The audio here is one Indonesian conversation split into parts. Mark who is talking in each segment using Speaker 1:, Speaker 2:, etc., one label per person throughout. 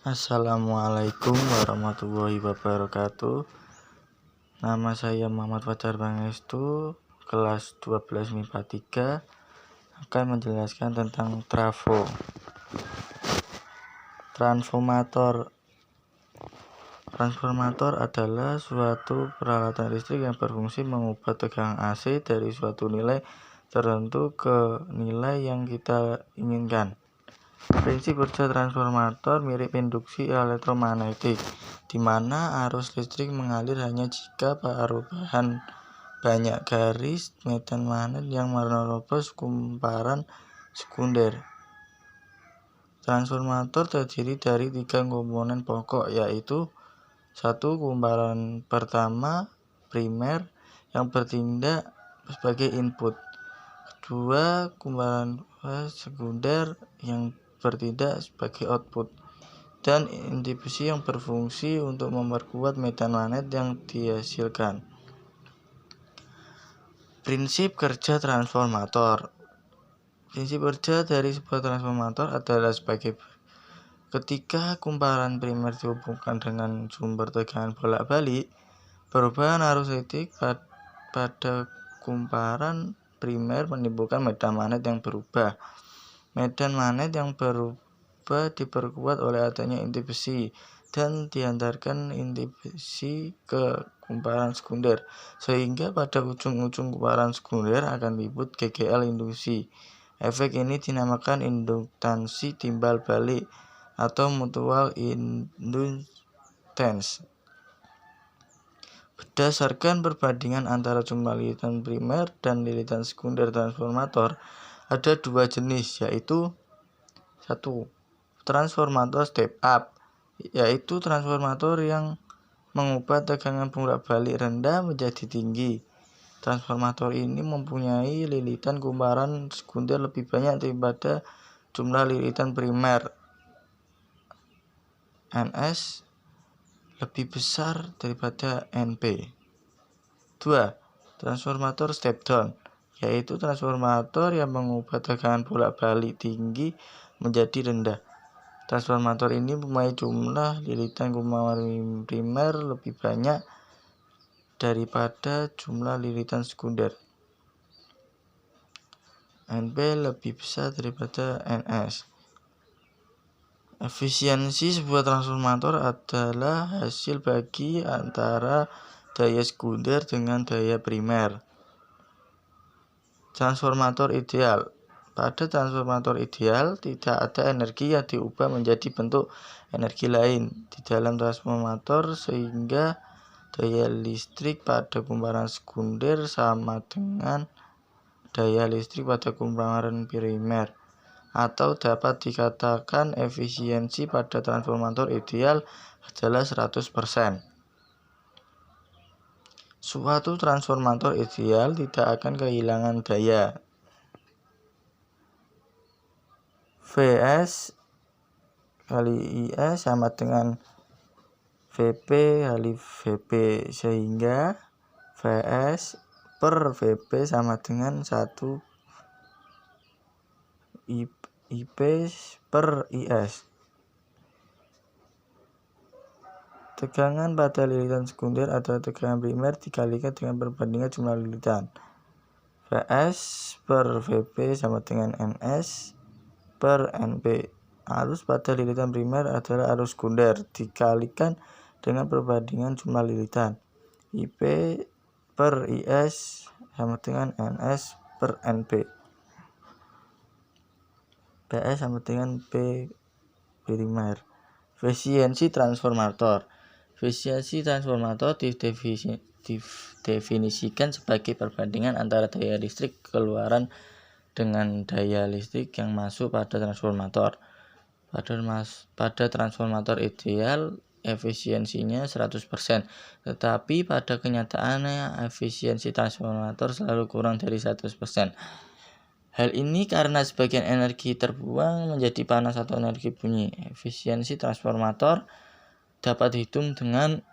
Speaker 1: Assalamualaikum warahmatullahi wabarakatuh. Nama saya Muhammad Fajar Pangestu, kelas 12 MIPA 3, akan menjelaskan tentang transformator. Transformator adalah suatu peralatan listrik yang berfungsi mengubah tegangan AC dari suatu nilai tertentu ke nilai yang kita inginkan. Prinsip kerja transformator mirip induksi elektromagnetik, di mana arus listrik mengalir hanya jika perubahan banyak garis medan magnet yang menerobos kumparan sekunder. Transformator terdiri dari 3 komponen pokok, yaitu 1. Kumparan pertama primer yang bertindak sebagai input. 2. Kumparan sekunder yang bertindak sebagai output, dan indukasi yang berfungsi untuk memperkuat medan magnet yang dihasilkan. Prinsip kerja transformator. Prinsip kerja dari sebuah transformator adalah sebagai ketika kumparan primer dihubungkan dengan sumber tegangan bolak-balik, perubahan arus listrik pada kumparan primer menimbulkan medan magnet yang berubah. Medan magnet yang berubah diperkuat oleh adanya indukasi dan diantarkan indukasi ke kumparan sekunder, sehingga pada ujung-ujung kumparan sekunder akan timbul GGL induksi. Efek ini dinamakan induktansi timbal balik atau mutual inductance. Berdasarkan perbandingan antara jumlah lilitan primer dan lilitan sekunder transformator, ada 2 jenis, yaitu 1. Transformator step up, yaitu transformator yang mengubah tegangan bolak-balik rendah menjadi tinggi. Transformator ini mempunyai lilitan kumparan sekunder lebih banyak daripada jumlah lilitan primer. Ns lebih besar daripada Np. 2. Transformator step down, yaitu transformator yang mengubah tegangan bolak-balik tinggi menjadi rendah. Transformator ini mempunyai jumlah lilitan kumparan primer lebih banyak daripada jumlah lilitan sekunder. Np lebih besar daripada Ns. Efisiensi sebuah transformator adalah hasil bagi antara daya sekunder dengan daya primer. Transformator ideal. Pada transformator ideal, tidak ada energi yang diubah menjadi bentuk energi lain di dalam transformator, sehingga daya listrik pada kumparan sekunder sama dengan daya listrik pada kumparan primer. Atau dapat dikatakan efisiensi pada transformator ideal adalah 100%. Suatu transformator ideal tidak akan kehilangan daya. Vs kali IS sama dengan Vp kali Vp, sehingga Vs per Vp sama dengan 1 Ip per IS. Tegangan pada lilitan sekunder adalah tegangan primer dikalikan dengan perbandingan jumlah lilitan. Vs per Vp sama dengan Ns per Np. Arus pada lilitan primer adalah arus sekunder dikalikan dengan perbandingan jumlah lilitan. Ip per Is sama dengan Ns per Np. Ps sama dengan P primer. Efisiensi transformator. Efisiensi transformator didefinisikan sebagai perbandingan antara daya listrik keluaran dengan daya listrik yang masuk pada transformator. Pada transformator ideal, efisiensinya 100%, tetapi pada kenyataannya efisiensi transformator selalu kurang dari 100%. Hal ini karena sebagian energi terbuang menjadi panas atau energi bunyi. Efisiensi transformator dapat dihitung dengan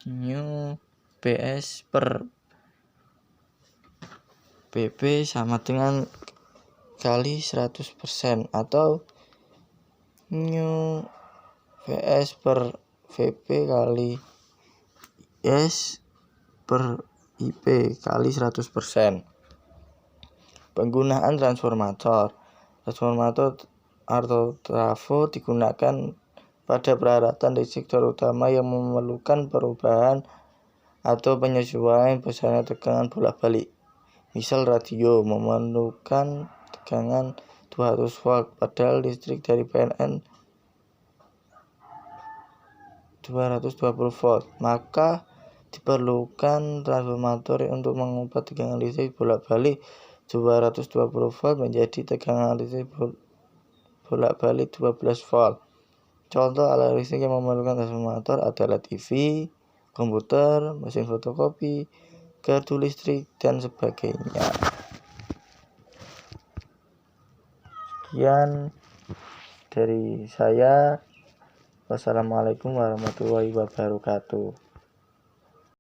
Speaker 1: Nu Ps per Pp sama dengan kali 100%, atau Nu Vs per Vp kali S per IP kali 100%. Penggunaan transformator atau trafo digunakan pada peralatan listrik terutama yang memerlukan perubahan atau penyesuaian besaran tegangan bolak-balik. Misal radio memerlukan tegangan 200 volt padahal listrik dari PLN 220 volt, maka diperlukan transformator untuk mengubah tegangan listrik bolak-balik 220 volt menjadi tegangan listrik bolak-balik 12 volt. Contoh alat listrik yang memerlukan transformator adalah TV, komputer, mesin fotokopi, gardu listrik, dan sebagainya. Sekian dari saya. Wassalamualaikum warahmatullahi wabarakatuh.